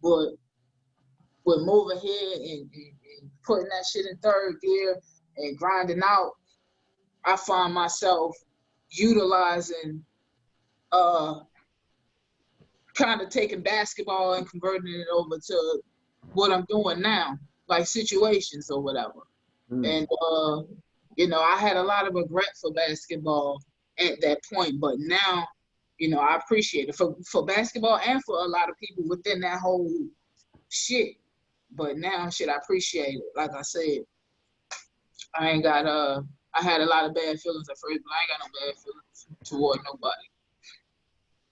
But with moving here and putting that shit in third gear and grinding out, I find myself utilizing kind of taking basketball and converting it over to what I'm doing now, like situations or whatever. And, you know, I had a lot of regret for basketball at that point, but now, you know, I appreciate it for basketball and for a lot of people within that whole shit. But now, shit, I appreciate it. Like I said, I had a lot of bad feelings at first, but I ain't got no bad feelings toward nobody.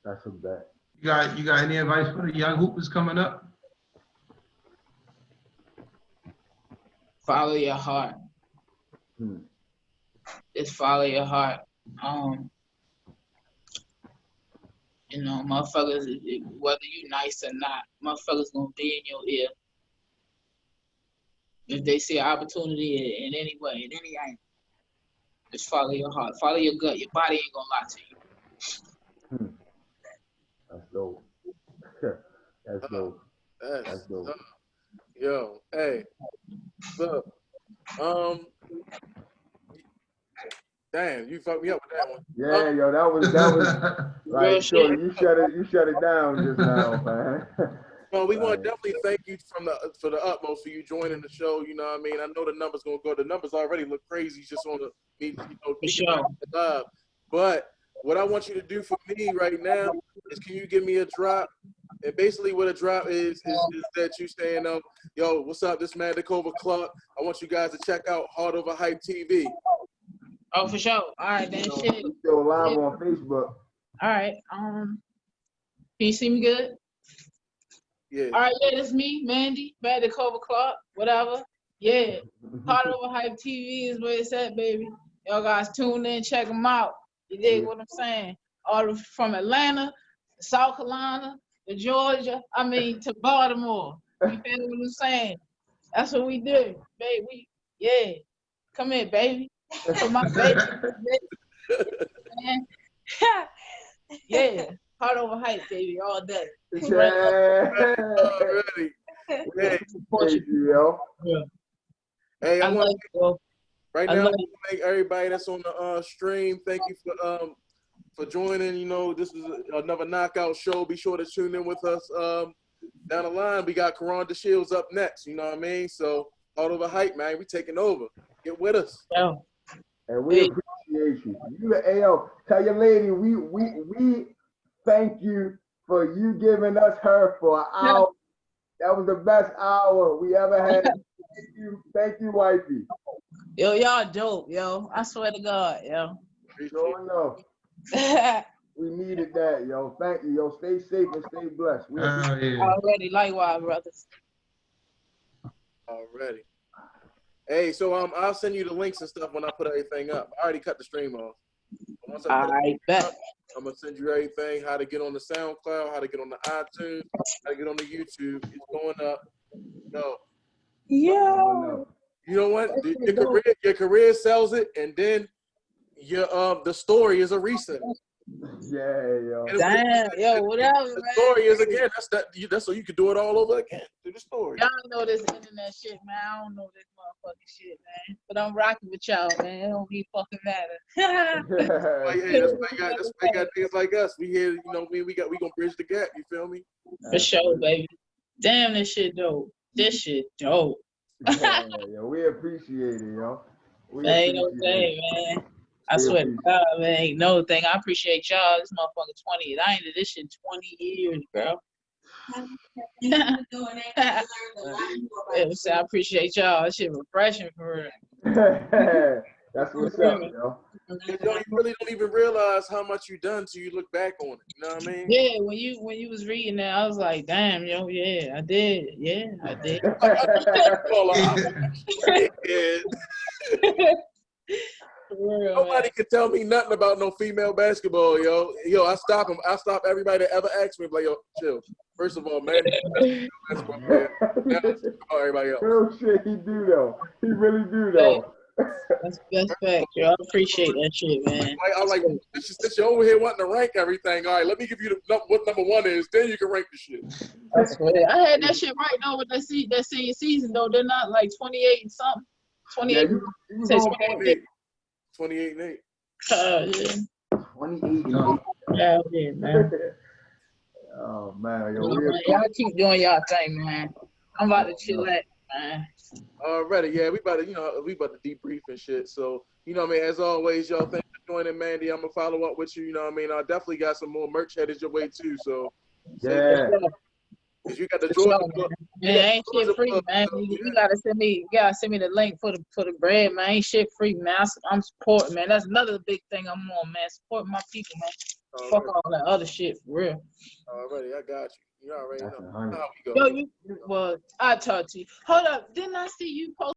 That's a bet. You got any advice for the young hoopers coming up? Follow your heart. Just follow your heart. You know, motherfuckers, whether you nice or not, motherfuckers gonna be in your ear. If they see an opportunity in any way, in any angle, just follow your heart. Follow your gut. Your body ain't gonna lie to you. That's dope. That's dope. That's dope. Yo, hey, look, damn, you fucked me up with that one. Yeah, yo, that was like, sure, you shut it down just now, man. Well, we want to definitely thank you for the utmost for you joining the show. You know what I mean? I know the numbers gonna go. The numbers already look crazy just on but what I want you to do for me right now is, can you give me a drop And basically what a drop is that you saying, yo, what's up? This Mandikova Clark. I want you guys to check out HOHTV. Oh, for sure. All right, then shit. We're still live on Facebook. All right. Can you see me good? Yeah. All right, yeah, that's me, Mandy, Mandikova Clark, whatever. Yeah. HOHTV is where it's at, baby. Y'all guys tune in, check them out. You dig what I'm saying? All from Atlanta, to South Carolina, to Georgia, to Baltimore. You feel what I'm saying? That's what we do, baby. Yeah. Come here, baby. For my baby. Man. Yeah. Heart over height, baby, all day. Yeah. Already. Hey, Thank you, yo. Yeah. Hey, I want to right now. I want to thank everybody that's on the stream. Thank you for joining. You know, this is another knockout show. Be sure to tune in with us. Down the line, we got Karan DeShields up next. You know what I mean? So, all over hype, man. We taking over. Get with us. Yeah. And we appreciate you. Tell your lady we thank you for you giving us her for an hour. That was the best hour we ever had. Thank you, wifey. Yo, y'all dope, yo. I swear to God, yo. Sure enough. We needed that, yo. Thank you, yo. Stay safe and stay blessed. Already, likewise, brothers. Already. Hey, so I'll send you the links and stuff when I put everything up. I already cut the stream off. Once I bet. I'm gonna send you everything, how to get on the SoundCloud, how to get on the iTunes, how to get on the YouTube. It's going up. No. Yo. You know what? Your career sells it, and then the story is a reset. Yeah, yo. Damn, yo, whatever, man. The story is again. That's so you can do it all over again. Do the story. Y'all know this internet shit, man. I don't know this motherfucking shit, man. But I'm rocking with y'all, man. It don't be fucking matter. That's why you got things like us. We here, you know. We gonna bridge the gap. You feel me? For sure, baby. Damn, this shit dope. This shit dope. Yo, we appreciate it, yo. Ain't no thing, man. I swear to God, man, ain't no thing. I appreciate y'all. This motherfucker 20. I ain't did this shit 20 years, bro. I appreciate y'all. That shit refreshing for real. That's what's up, yo. You really don't even realize how much you done till you look back on it. You know what I mean? Yeah, when you was reading that, I was like, damn, yo, yeah, I did. Yeah, I did. Real, nobody can tell me nothing about no female basketball, yo. Yo, I stop them. I stop everybody that ever asks me, like, yo, chill. First of all, man, basketball player. Now everybody else. Real shit, he do though. He really do though. That's fact, yo. I appreciate that shit, man. I'm like, since you're over here wanting to rank everything, all right, let me give you what number one is, then you can rank the shit. I swear. I had that shit right now with that senior season, though. They're not like 28 and something. 28. Yeah, 28 and 8. Yeah. 28 and 8. Yeah, man. Oh man, yo, y'all keep doing y'all thing, man. I'm about to chill out, man. Already, yeah, we about to debrief and shit. So, you know what I mean, as always, y'all, thanks for joining, Mandy. I'm gonna follow up with you, you know what I mean? I definitely got some more merch headed your way too, so yeah. Cause you got the Jordan book. Man, ain't shit free, man. You gotta send me the link for the bread, man. Ain't shit free, man. I'm supporting, man. That's another big thing I'm on, man. Supporting my people, man. Fuck all that other shit, for real. Already, I got you. You already know how we go. Yo, well, I talk to you. Hold up, didn't I see you post